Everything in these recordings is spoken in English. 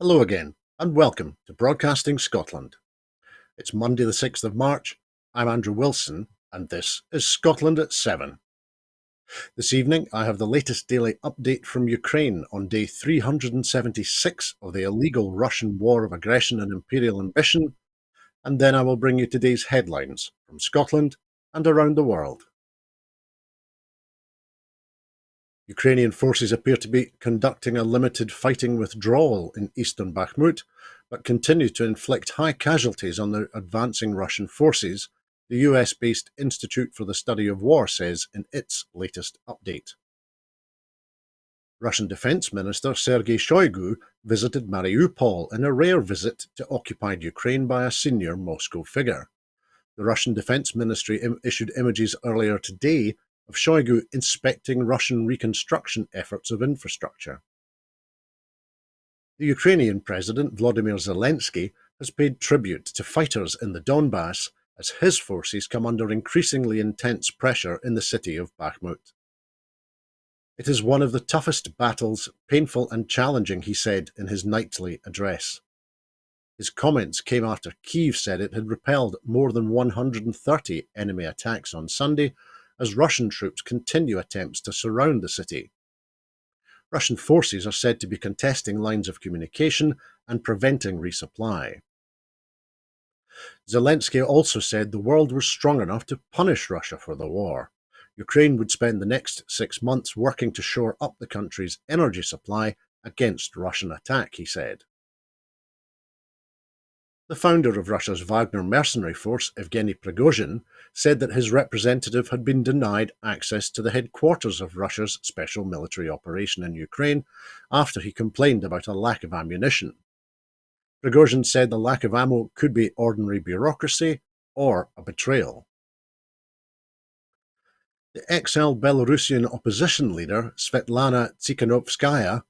Hello again, and welcome to Broadcasting Scotland. It's Monday the 6th of March. I'm Andrew Wilson, and this is Scotland at 7. This evening, I have the latest daily update from Ukraine on day 376 of the illegal Russian war of aggression and imperial ambition, and then I will bring you today's headlines from Scotland and around the world. Ukrainian forces appear to be conducting a limited fighting withdrawal in eastern Bakhmut, but continue to inflict high casualties on the advancing Russian forces, the US-based Institute for the Study of War says in its latest update. Russian Defense Minister Sergei Shoigu visited Mariupol in a rare visit to occupied Ukraine by a senior Moscow figure. The Russian Defense Ministry issued images earlier today of Shoigu inspecting Russian reconstruction efforts of infrastructure. The Ukrainian President Volodymyr Zelensky has paid tribute to fighters in the Donbass as his forces come under increasingly intense pressure in the city of Bakhmut. It is one of the toughest battles, painful and challenging, he said in his nightly address. His comments came after Kyiv said it had repelled more than 130 enemy attacks on Sunday as Russian troops continue attempts to surround the city. Russian forces are said to be contesting lines of communication and preventing resupply. Zelensky also said the world was strong enough to punish Russia for the war. Ukraine would spend the next 6 months working to shore up the country's energy supply against Russian attack, he said. The founder of Russia's Wagner mercenary force, Evgeny Prigozhin, said that his representative had been denied access to the headquarters of Russia's special military operation in Ukraine after he complained about a lack of ammunition. Prigozhin said the lack of ammo could be ordinary bureaucracy or a betrayal. The exiled Belarusian opposition leader Svetlana Tsikhanovskaya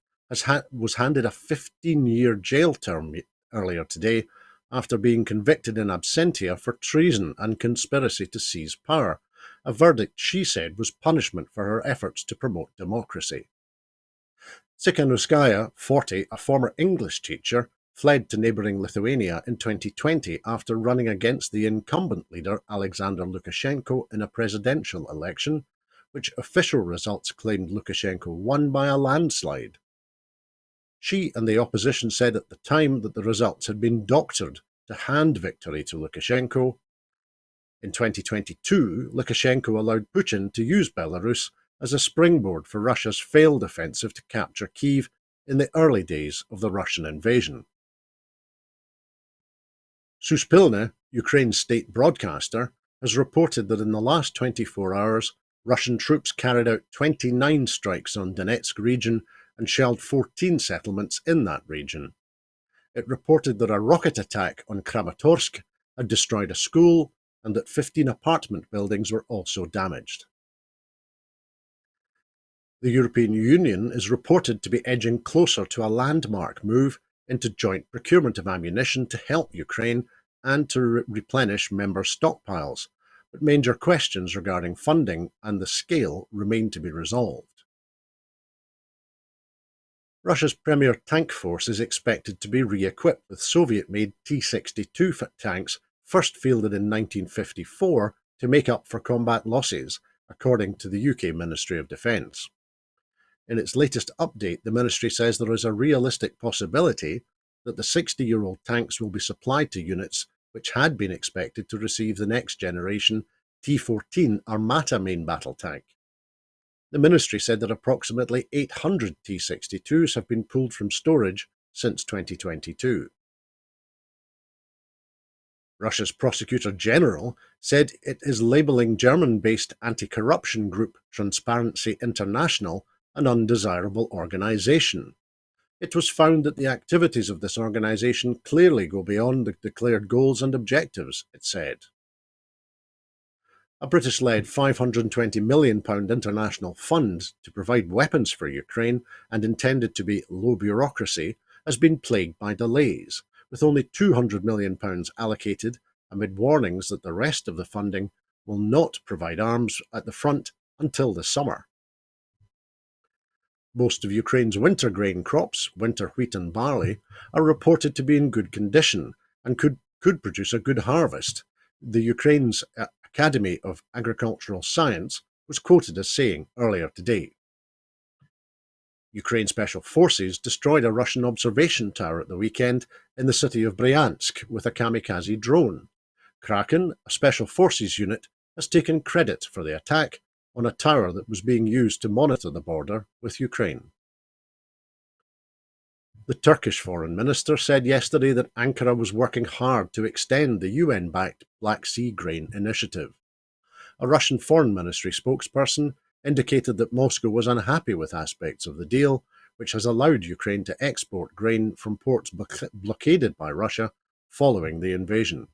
was handed a 15-year jail term earlier today after being convicted in absentia for treason and conspiracy to seize power, a verdict she said was punishment for her efforts to promote democracy. Tsikhanouskaya, 40, a former English teacher, fled to neighbouring Lithuania in 2020 after running against the incumbent leader Alexander Lukashenko in a presidential election, which official results claimed Lukashenko won by a landslide. She and the opposition said at the time that the results had been doctored to hand victory to Lukashenko. In 2022, Lukashenko allowed Putin to use Belarus as a springboard for Russia's failed offensive to capture Kyiv in the early days of the Russian invasion. Suspilne, Ukraine's state broadcaster, has reported that in the last 24 hours, Russian troops carried out 29 strikes on Donetsk region and shelled 14 settlements in that region. It reported that a rocket attack on Kramatorsk had destroyed a school and that 15 apartment buildings were also damaged. The European Union is reported to be edging closer to a landmark move into joint procurement of ammunition to help Ukraine and to replenish member stockpiles, but major questions regarding funding and the scale remain to be resolved. Russia's premier tank force is expected to be re-equipped with Soviet-made T-62 tanks first fielded in 1954 to make up for combat losses, according to the UK Ministry of Defence. In its latest update, the ministry says there is a realistic possibility that the 60-year-old tanks will be supplied to units which had been expected to receive the next generation T-14 Armata main battle tank. The ministry said that approximately 800 T-62s have been pulled from storage since 2022. Russia's Prosecutor General said it is labelling German-based anti-corruption group Transparency International an undesirable organisation. It was found that the activities of this organisation clearly go beyond the declared goals and objectives, it said. A British-led £520 million international fund to provide weapons for Ukraine and intended to be low bureaucracy has been plagued by delays, with only £200 million allocated amid warnings that the rest of the funding will not provide arms at the front until the summer. Most of Ukraine's winter grain crops, winter wheat and barley, are reported to be in good condition and could produce a good harvest. The Ukraine's Academy of Agricultural Science was quoted as saying earlier today. Ukraine Special Forces destroyed a Russian observation tower at the weekend in the city of Bryansk with a kamikaze drone. Kraken, a Special Forces unit, has taken credit for the attack on a tower that was being used to monitor the border with Ukraine. The Turkish foreign minister said yesterday that Ankara was working hard to extend the UN-backed Black Sea Grain Initiative. A Russian foreign ministry spokesperson indicated that Moscow was unhappy with aspects of the deal, which has allowed Ukraine to export grain from ports blockaded by Russia following the invasion.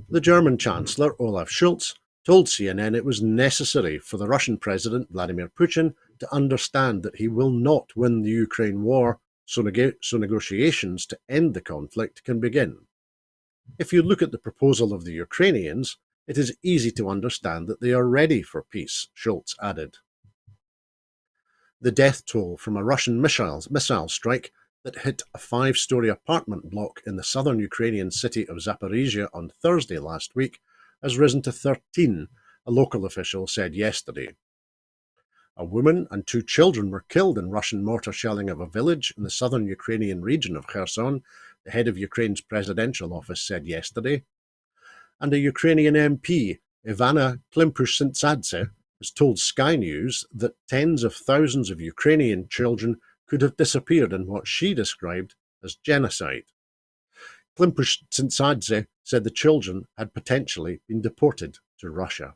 The German Chancellor, Olaf Scholz, told CNN it was necessary for the Russian President Vladimir Putin to understand that he will not win the Ukraine war, so negotiations to end the conflict can begin. If you look at the proposal of the Ukrainians, it is easy to understand that they are ready for peace, Scholz added. The death toll from a Russian missile strike that hit a 5-story apartment block in the southern Ukrainian city of Zaporizhia on Thursday last week has risen to 13, a local official said yesterday. A woman and 2 children were killed in Russian mortar shelling of a village in the southern Ukrainian region of Kherson, the head of Ukraine's presidential office said yesterday. And a Ukrainian MP, Ivana Klimpoush-Syntsadze, has told Sky News that tens of thousands of Ukrainian children could have disappeared in what she described as genocide. Klimpoush-Syntsadze said the children had potentially been deported to Russia.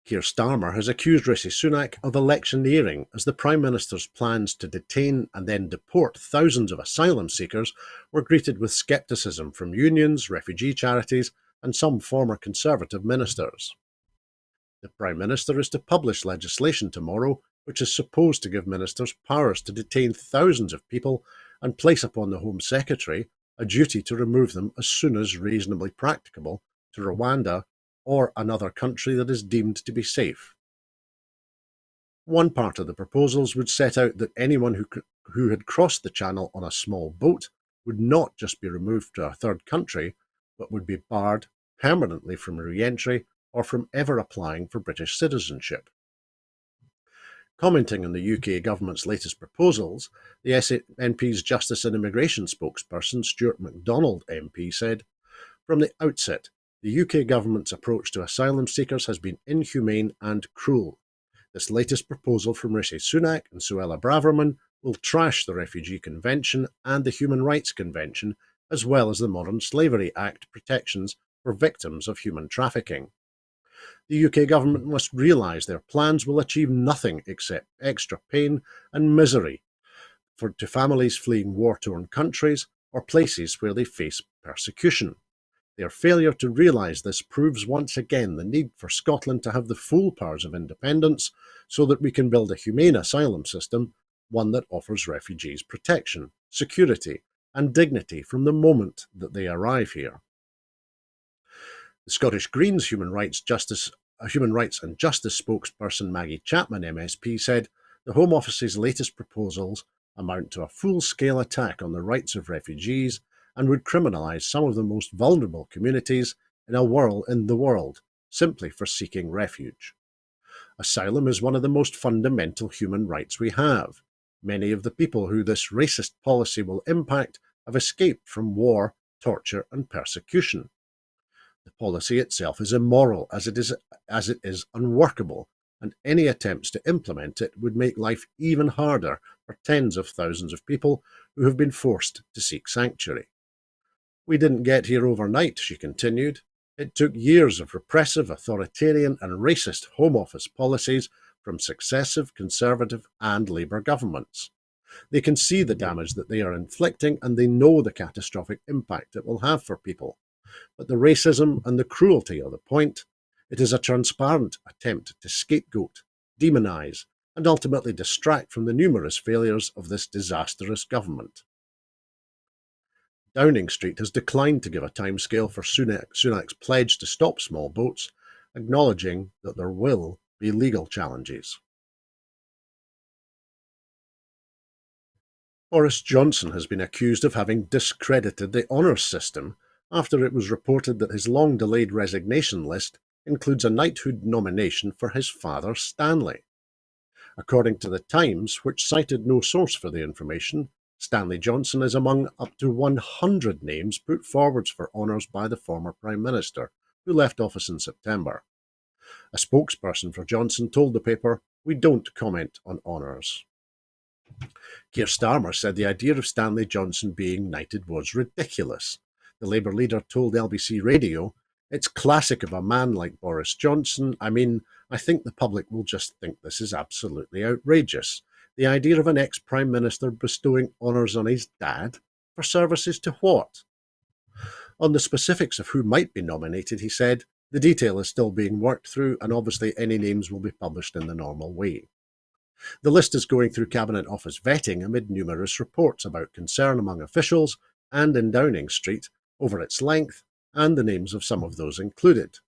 Keir Starmer has accused Rishi Sunak of electioneering as the Prime Minister's plans to detain and then deport thousands of asylum seekers were greeted with scepticism from unions, refugee charities, and some former Conservative ministers. The Prime Minister is to publish legislation tomorrow which is supposed to give ministers powers to detain thousands of people and place upon the Home Secretary a duty to remove them as soon as reasonably practicable to Rwanda or another country that is deemed to be safe. One part of the proposals would set out that anyone who had crossed the channel on a small boat would not just be removed to a third country, but would be barred permanently from re-entry or from ever applying for British citizenship. Commenting on the UK government's latest proposals, the SNP's Justice and Immigration spokesperson Stuart MacDonald MP said, "From the outset, the UK government's approach to asylum seekers has been inhumane and cruel. This latest proposal from Rishi Sunak and Suella Braverman will trash the Refugee Convention and the Human Rights Convention, as well as the Modern Slavery Act protections for victims of human trafficking. The UK government must realise their plans will achieve nothing except extra pain and misery to families fleeing war-torn countries or places where they face persecution. Their failure to realise this proves once again the need for Scotland to have the full powers of independence so that we can build a humane asylum system, one that offers refugees protection, security and dignity from the moment that they arrive here." The Scottish Greens Human Rights and Justice spokesperson Maggie Chapman MSP said the Home Office's latest proposals amount to a full-scale attack on the rights of refugees and would criminalise some of the most vulnerable communities in the world simply for seeking refuge. Asylum is one of the most fundamental human rights we have. Many of the people who this racist policy will impact have escaped from war, torture and persecution. The policy itself is immoral as it is unworkable, and any attempts to implement it would make life even harder for tens of thousands of people who have been forced to seek sanctuary. "We didn't get here overnight," she continued. "It took years of repressive, authoritarian and racist Home Office policies from successive Conservative and Labour governments. They can see the damage that they are inflicting and they know the catastrophic impact it will have for people. But the racism and the cruelty are the point. It is a transparent attempt to scapegoat, demonise and ultimately distract from the numerous failures of this disastrous government." Downing Street has declined to give a timescale for Sunak's pledge to stop small boats, acknowledging that there will be legal challenges. Boris Johnson has been accused of having discredited the honours system after it was reported that his long-delayed resignation list includes a knighthood nomination for his father Stanley. According to The Times, which cited no source for the information, Stanley Johnson is among up to 100 names put forward for honours by the former Prime Minister, who left office in September. A spokesperson for Johnson told the paper, "We don't comment on honours." Keir Starmer said the idea of Stanley Johnson being knighted was ridiculous. The Labour leader told LBC Radio, "It's classic of a man like Boris Johnson. I think the public will just think this is absolutely outrageous. The idea of an ex-Prime Minister bestowing honours on his dad? For services to what?" On the specifics of who might be nominated, he said, "The detail is still being worked through, and obviously any names will be published in the normal way." The list is going through Cabinet Office vetting amid numerous reports about concern among officials and in Downing Street over its length and the names of some of those included.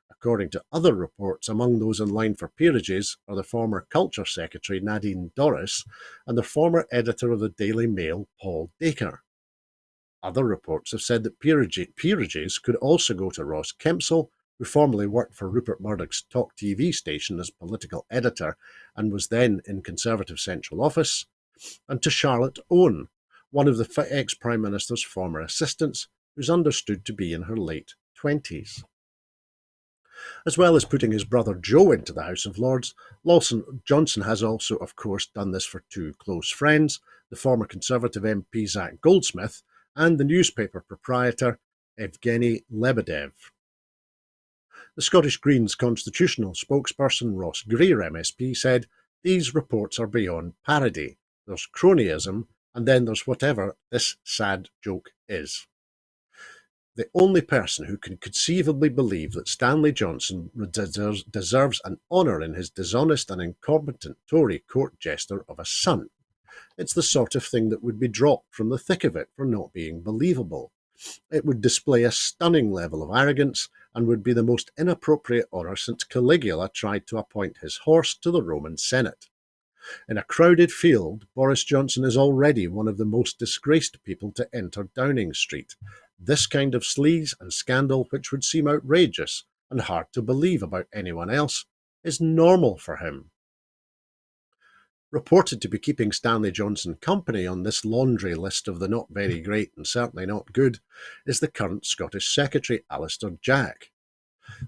According to other reports, among those in line for peerages are the former Culture Secretary Nadine Dorries and the former editor of the Daily Mail, Paul Dacre. Other reports have said that peerages could also go to Ross Kempsell, who formerly worked for Rupert Murdoch's Talk TV station as political editor and was then in Conservative Central Office, and to Charlotte Owen, one of the ex-Prime Minister's former assistants, who's understood to be in her late 20s. As well as putting his brother Joe into the House of Lords, Johnson has also, of course, done this for two close friends, the former Conservative MP Zac Goldsmith and the newspaper proprietor Evgeny Lebedev. The Scottish Greens constitutional spokesperson Ross Greer MSP said, "These reports are beyond parody. There's cronyism, and then there's whatever this sad joke is." The only person who can conceivably believe that Stanley Johnson deserves an honour in his dishonest and incompetent Tory court jester of a son. It's the sort of thing that would be dropped from the thick of it for not being believable. It would display a stunning level of arrogance and would be the most inappropriate honour since Caligula tried to appoint his horse to the Roman Senate. In a crowded field, Boris Johnson is already one of the most disgraced people to enter Downing Street. This kind of sleaze and scandal, which would seem outrageous and hard to believe about anyone else, is normal for him. Reported to be keeping Stanley Johnson company on this laundry list of the not very great and certainly not good is the current Scottish Secretary, Alister Jack.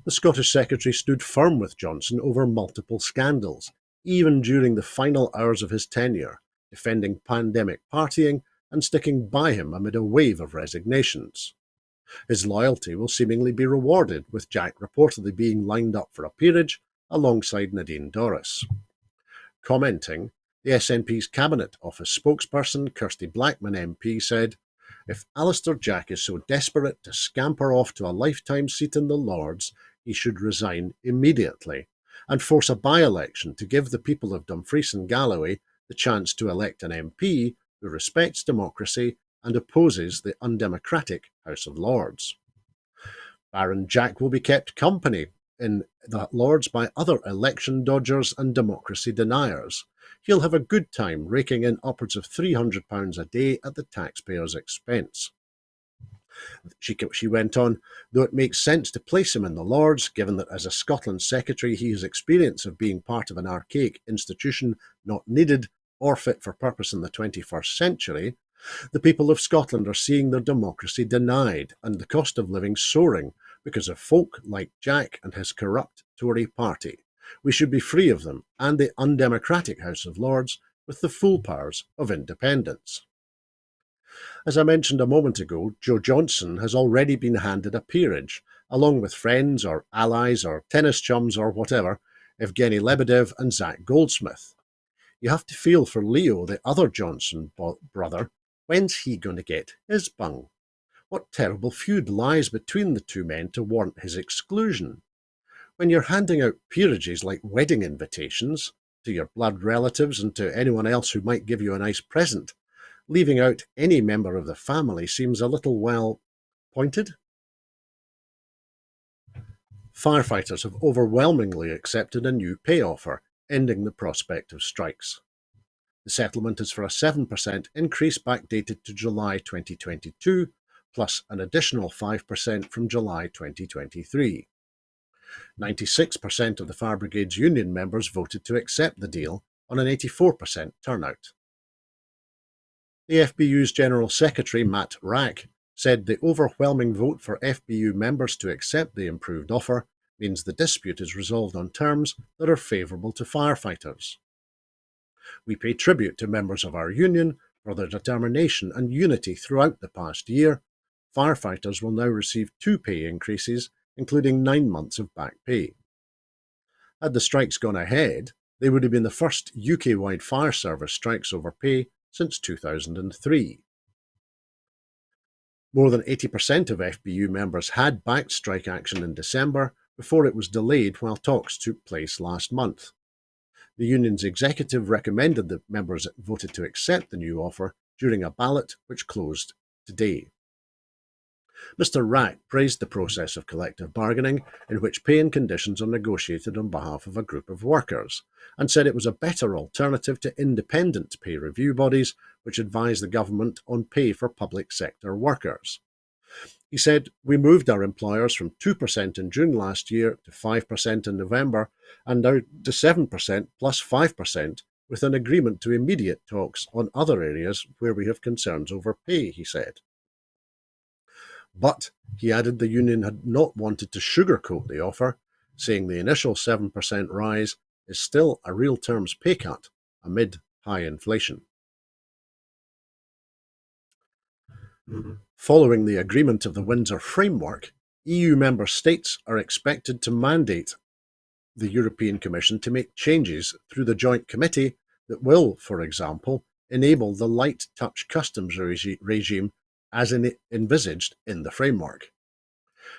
The Scottish Secretary stood firm with Johnson over multiple scandals, even during the final hours of his tenure, defending pandemic partying and sticking by him amid a wave of resignations. His loyalty will seemingly be rewarded, with Jack reportedly being lined up for a peerage alongside Nadine Dorries. Commenting, the SNP's Cabinet Office spokesperson Kirsty Blackman MP said, "If Alister Jack is so desperate to scamper off to a lifetime seat in the Lords, he should resign immediately and force a by-election to give the people of Dumfries and Galloway the chance to elect an MP who respects democracy and opposes the undemocratic House of Lords." Baron Jack will be kept company in the Lords by other election dodgers and democracy deniers. He'll have a good time raking in upwards of £300 a day at the taxpayer's expense. She went on, "Though it makes sense to place him in the Lords, given that as a Scotland Secretary he has experience of being part of an archaic institution not needed or fit for purpose in the 21st century, the people of Scotland are seeing their democracy denied and the cost of living soaring because of folk like Jack and his corrupt Tory party. We should be free of them and the undemocratic House of Lords with the full powers of independence." As I mentioned a moment ago, Joe Johnson has already been handed a peerage, along with friends or allies or tennis chums or whatever, Evgeny Lebedev and Zac Goldsmith. You have to feel for Leo, the other Johnson brother. When's he going to get his bung? What terrible feud lies between the two men to warrant his exclusion? When you're handing out peerages like wedding invitations to your blood relatives and to anyone else who might give you a nice present, leaving out any member of the family seems a little, well, pointed. Firefighters have overwhelmingly accepted a new pay offer, ending the prospect of strikes. The settlement is for a 7% increase backdated to July 2022, plus an additional 5% from July 2023. 96% of the Fire Brigade's union members voted to accept the deal on an 84% turnout. The FBU's General Secretary, Matt Rack, said the overwhelming vote for FBU members to accept the improved offer means the dispute is resolved on terms that are favourable to firefighters. We pay tribute to members of our union for their determination and unity throughout the past year. Firefighters will now receive 2 pay increases, including 9 months of back pay. Had the strikes gone ahead, they would have been the first UK-wide fire service strikes over pay since 2003. More than 80% of FBU members had backed strike action in December before it was delayed while talks took place last month. The union's executive recommended that members voted to accept the new offer during a ballot which closed today. Mr. Rack praised the process of collective bargaining, in which pay and conditions are negotiated on behalf of a group of workers, and said it was a better alternative to independent pay review bodies which advise the government on pay for public sector workers. He said, "We moved our employers from 2% in June last year to 5% in November, and now to 7% plus 5%, with an agreement to immediate talks on other areas where we have concerns over pay," he said. But, he added, the union had not wanted to sugarcoat the offer, saying the initial 7% rise is still a real terms pay cut amid high inflation. Following the agreement of the Windsor Framework, EU member states are expected to mandate the European Commission to make changes through the Joint Committee that will, for example, enable the light touch customs regime as envisaged in the framework.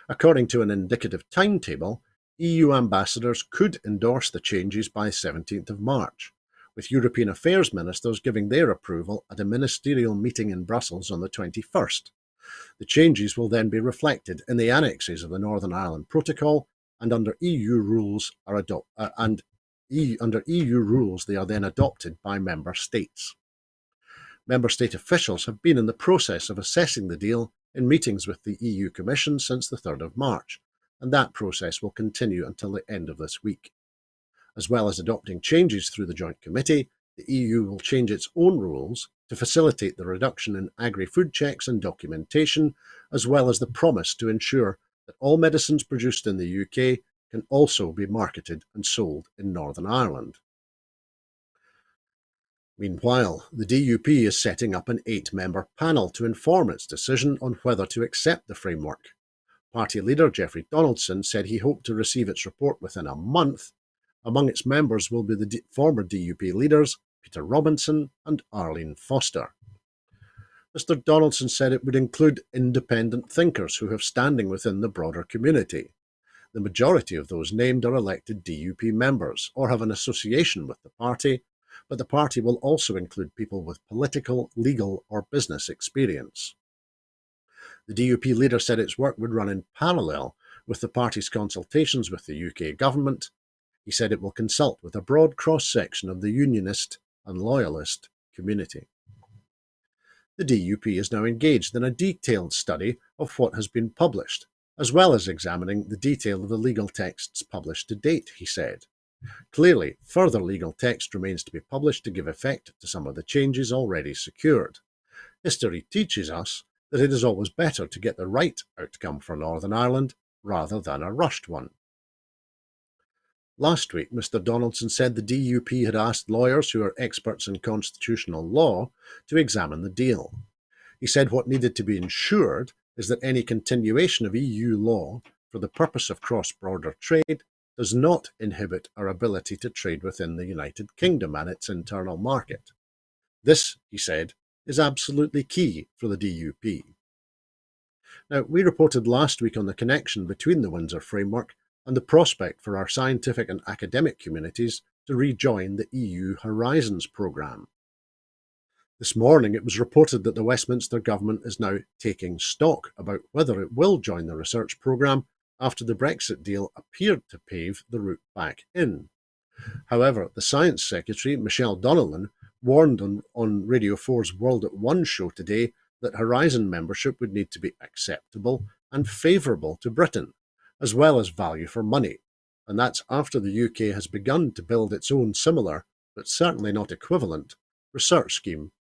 According to an indicative timetable, EU ambassadors could endorse the changes by 17th of March, with European Affairs ministers giving their approval at a ministerial meeting in Brussels on the 21st. The changes will then be reflected in the annexes of the Northern Ireland Protocol, and under EU rules they are then adopted by member states. Member state officials have been in the process of assessing the deal in meetings with the EU Commission since the 3rd of March, and that process will continue until the end of this week. As well as adopting changes through the Joint Committee, the EU will change its own rules to facilitate the reduction in agri-food checks and documentation, as well as the promise to ensure that all medicines produced in the UK can also be marketed and sold in Northern Ireland. Meanwhile, the DUP is setting up an 8-member panel to inform its decision on whether to accept the framework. Party leader Jeffrey Donaldson said he hoped to receive its report within a month. Among its members will be the former DUP leaders Peter Robinson and Arlene Foster. Mr. Donaldson said it would include independent thinkers who have standing within the broader community. The majority of those named are elected DUP members or have an association with the party, but the party will also include people with political, legal or business experience. The DUP leader said its work would run in parallel with the party's consultations with the UK government. He said it will consult with a broad cross-section of the unionist and loyalist community. The DUP is now engaged in a detailed study of what has been published, as well as examining the detail of the legal texts published to date, he said. Clearly, further legal text remains to be published to give effect to some of the changes already secured. History teaches us that it is always better to get the right outcome for Northern Ireland rather than a rushed one. Last week, Mr. Donaldson said the DUP had asked lawyers who are experts in constitutional law to examine the deal. He said what needed to be ensured is that any continuation of EU law for the purpose of cross-border trade does not inhibit our ability to trade within the United Kingdom and its internal market. This, he said, is absolutely key for the DUP. Now, we reported last week on the connection between the Windsor Framework and the prospect for our scientific and academic communities to rejoin the EU Horizons programme. This morning it was reported that the Westminster government is now taking stock about whether it will join the research programme after the Brexit deal appeared to pave the route back in. However, the Science Secretary, Michelle Donelan, warned on Radio 4's World at One show today that Horizon membership would need to be acceptable and favourable to Britain, as well as value for money, and that's after the UK has begun to build its own similar, but certainly not equivalent, research scheme,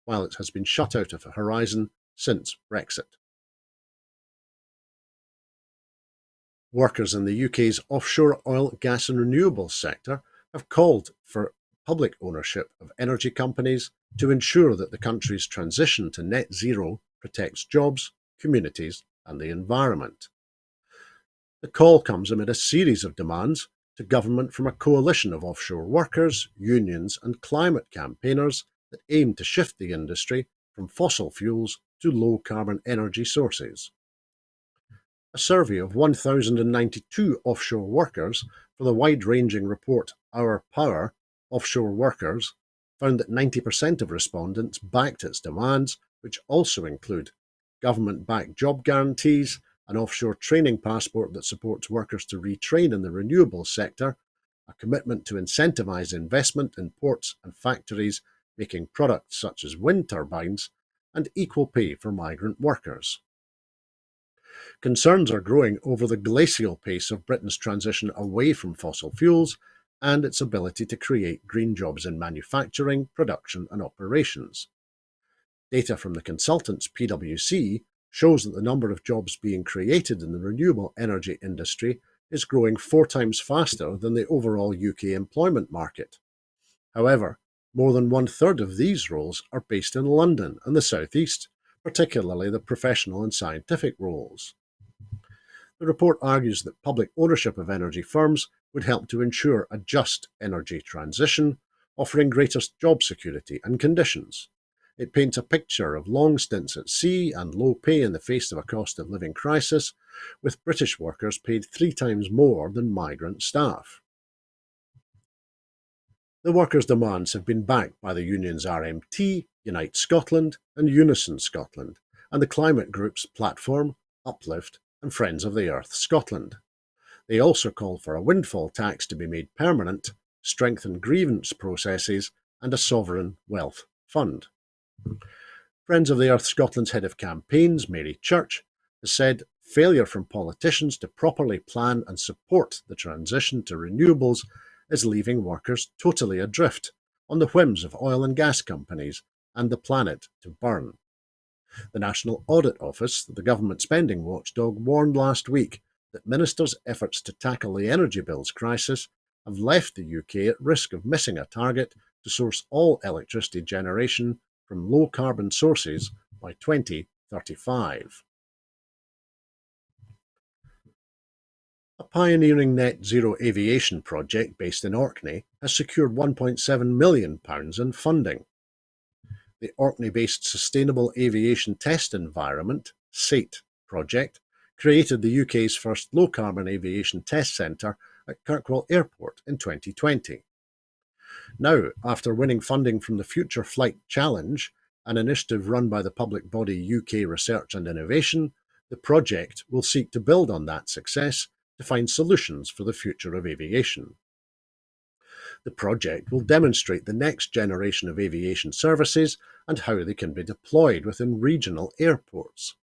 while it has been shut out of Horizon since Brexit. Workers in the UK's offshore oil, gas and renewables sector have called for public ownership of energy companies to ensure that the country's transition to net zero protects jobs, communities and the environment. The call comes amid a series of demands to government from a coalition of offshore workers, unions and climate campaigners that aim to shift the industry from fossil fuels to low-carbon energy sources. A survey of 1,092 offshore workers for the wide-ranging report Our Power Offshore Workers found that 90% of respondents backed its demands, which also include government-backed job guarantees, an offshore training passport that supports workers to retrain in the renewables sector, a commitment to incentivise investment in ports and factories making products such as wind turbines, and equal pay for migrant workers. Concerns are growing over the glacial pace of Britain's transition away from fossil fuels and its ability to create green jobs in manufacturing, production and operations. Data from the consultants PwC shows that the number of jobs being created in the renewable energy industry is growing 4 times faster than the overall UK employment market. However, more than 1/3 of these roles are based in London and the South East, particularly the professional and scientific roles. The report argues that public ownership of energy firms would help to ensure a just energy transition, offering greater job security and conditions. It paints a picture of long stints at sea and low pay in the face of a cost of living crisis, with British workers paid 3 times more than migrant staff. The workers' demands have been backed by the unions RMT, Unite Scotland and Unison Scotland, and the climate groups Platform, Uplift and Friends of the Earth Scotland. They also call for a windfall tax to be made permanent, strengthened grievance processes and a sovereign wealth fund. Friends of the Earth Scotland's head of campaigns, Mary Church, has said failure from politicians to properly plan and support the transition to renewables is leaving workers totally adrift on the whims of oil and gas companies and the planet to burn. The National Audit Office, the government spending watchdog, warned last week that ministers' efforts to tackle the energy bills crisis have left the UK at risk of missing a target to source all electricity generation from low-carbon sources by 2035. A pioneering net zero aviation project based in Orkney has secured £1.7 million in funding. The Orkney-based Sustainable Aviation Test Environment (SATE) project created the UK's first low-carbon aviation test centre at Kirkwall Airport in 2020. Now, after winning funding from the Future Flight Challenge, an initiative run by the public body UK Research and Innovation, the project will seek to build on that success to find solutions for the future of aviation. The project will demonstrate the next generation of aviation services and how they can be deployed within regional airports.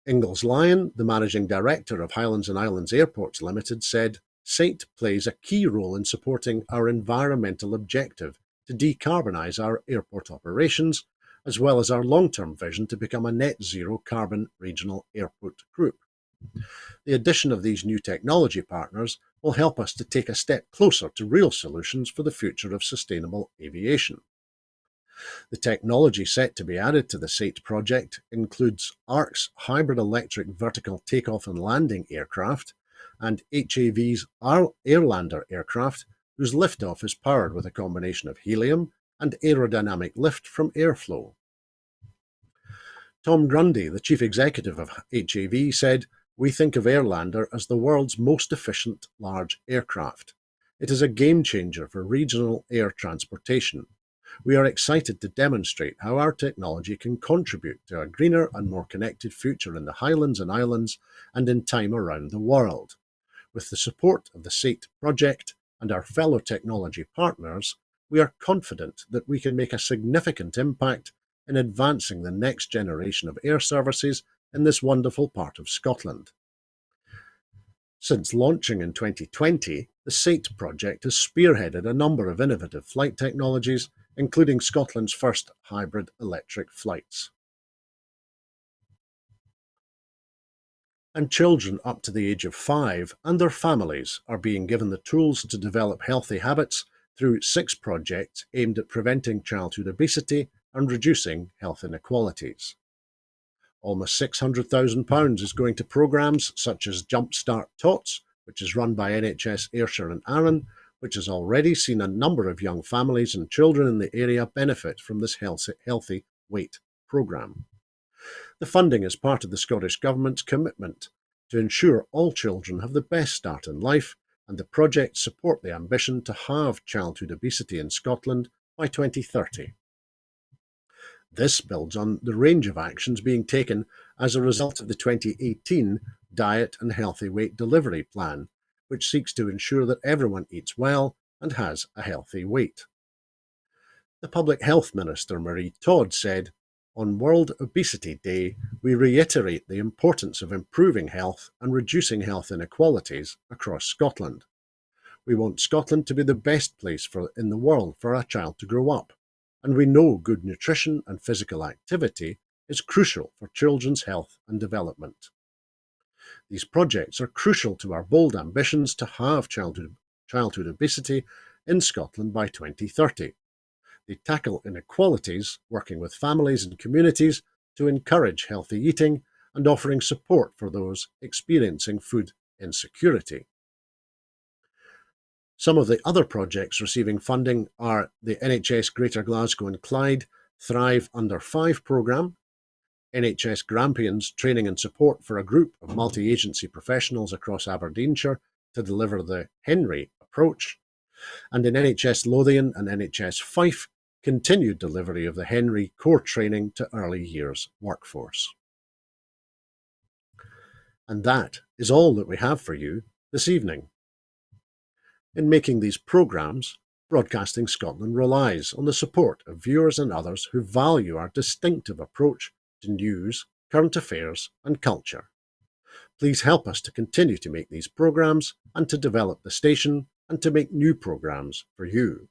Ingalls Lyon, the managing director of Highlands and Islands Airports Limited, said, "SATE plays a key role in supporting our environmental objective to decarbonise our airport operations, as well as our long-term vision to become a net zero carbon regional airport group. The addition of these new technology partners will help us to take a step closer to real solutions for the future of sustainable aviation." The technology set to be added to the SATE project includes ARC's hybrid electric vertical takeoff and landing aircraft and HAV's Airlander aircraft, whose liftoff is powered with a combination of helium and aerodynamic lift from airflow. Tom Grundy, the chief executive of HAV, said, "We think of Airlander as the world's most efficient large aircraft. It is a game changer for regional air transportation. We are excited to demonstrate how our technology can contribute to a greener and more connected future in the Highlands and Islands and in time around the world. With the support of the SAIT project and our fellow technology partners, we are confident that we can make a significant impact in advancing the next generation of air services in this wonderful part of Scotland. Since launching in 2020, the SAIT project has spearheaded a number of innovative flight technologies, including Scotland's first hybrid electric flights. And children up to the age of 5 and their families are being given the tools to develop healthy habits through 6 projects aimed at preventing childhood obesity and reducing health inequalities. Almost £600,000 is going to programmes such as Jumpstart Tots, which is run by NHS Ayrshire and Arran, which has already seen a number of young families and children in the area benefit from this healthy weight programme. The funding is part of the Scottish Government's commitment to ensure all children have the best start in life, and the projects support the ambition to halve childhood obesity in Scotland by 2030. This builds on the range of actions being taken as a result of the 2018 Diet and Healthy Weight Delivery Plan, which seeks to ensure that everyone eats well and has a healthy weight. The Public Health Minister, Marie Todd, said, "On World Obesity Day, we reiterate the importance of improving health and reducing health inequalities across Scotland. We want Scotland to be the best place in the world for a child to grow up, and we know good nutrition and physical activity is crucial for children's health and development. These projects are crucial to our bold ambitions to halve childhood obesity in Scotland by 2030. They tackle inequalities, working with families and communities to encourage healthy eating and offering support for those experiencing food insecurity." Some of the other projects receiving funding are the NHS Greater Glasgow and Clyde Thrive Under 5 programme, NHS Grampians training and support for a group of multi-agency professionals across Aberdeenshire to deliver the Henry approach, and in NHS Lothian and NHS Fife, continued delivery of the Henry core training to early years workforce. And that is all that we have for you this evening. In making these programmes, Broadcasting Scotland relies on the support of viewers and others who value our distinctive approach to news, current affairs and culture. Please help us to continue to make these programmes and to develop the station and to make new programmes for you.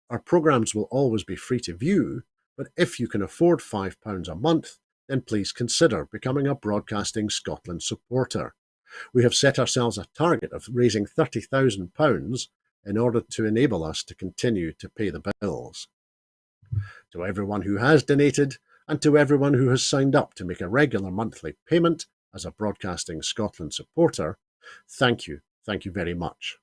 Our programmes will always be free to view, but if you can afford £5 a month, then please consider becoming a Broadcasting Scotland supporter. We have set ourselves a target of raising £30,000 in order to enable us to continue to pay the bills. To everyone who has donated, and to everyone who has signed up to make a regular monthly payment as a Broadcasting Scotland supporter, thank you very much.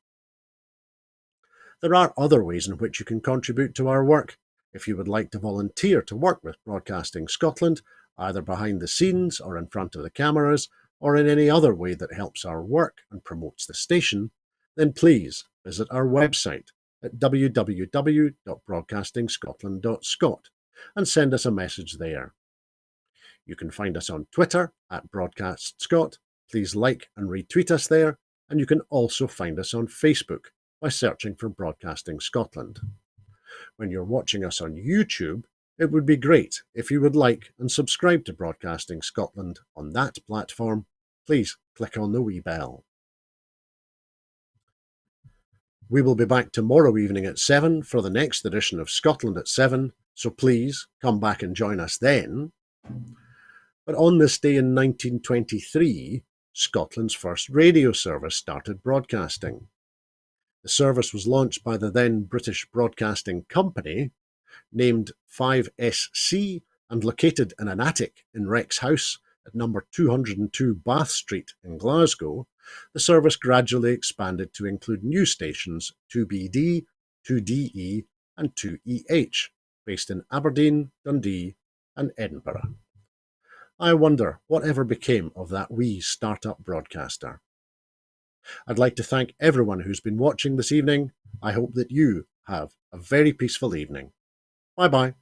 There are other ways in which you can contribute to our work. If you would like to volunteer to work with Broadcasting Scotland, either behind the scenes or in front of the cameras, or in any other way that helps our work and promotes the station, then please visit our website at www.broadcastingscotland.scot and send us a message there. You can find us on Twitter at BroadcastScot. Please like and retweet us there, and you can also find us on Facebook by searching for Broadcasting Scotland. When you're watching us on YouTube, it would be great if you would like and subscribe to Broadcasting Scotland on that platform. Please click on the wee bell. We will be back tomorrow evening at 7 for the next edition of Scotland at 7, so please come back and join us then. But on this day in 1923, Scotland's first radio service started broadcasting. The service was launched by the then British Broadcasting Company, named 5SC and located in an attic in Rex House at number 202 Bath Street in Glasgow. The service gradually expanded to include new stations 2BD, 2DE and 2EH, based in Aberdeen, Dundee and Edinburgh. I wonder whatever became of that wee start-up broadcaster. I'd like to thank everyone who's been watching this evening. I hope that you have a very peaceful evening. Bye bye.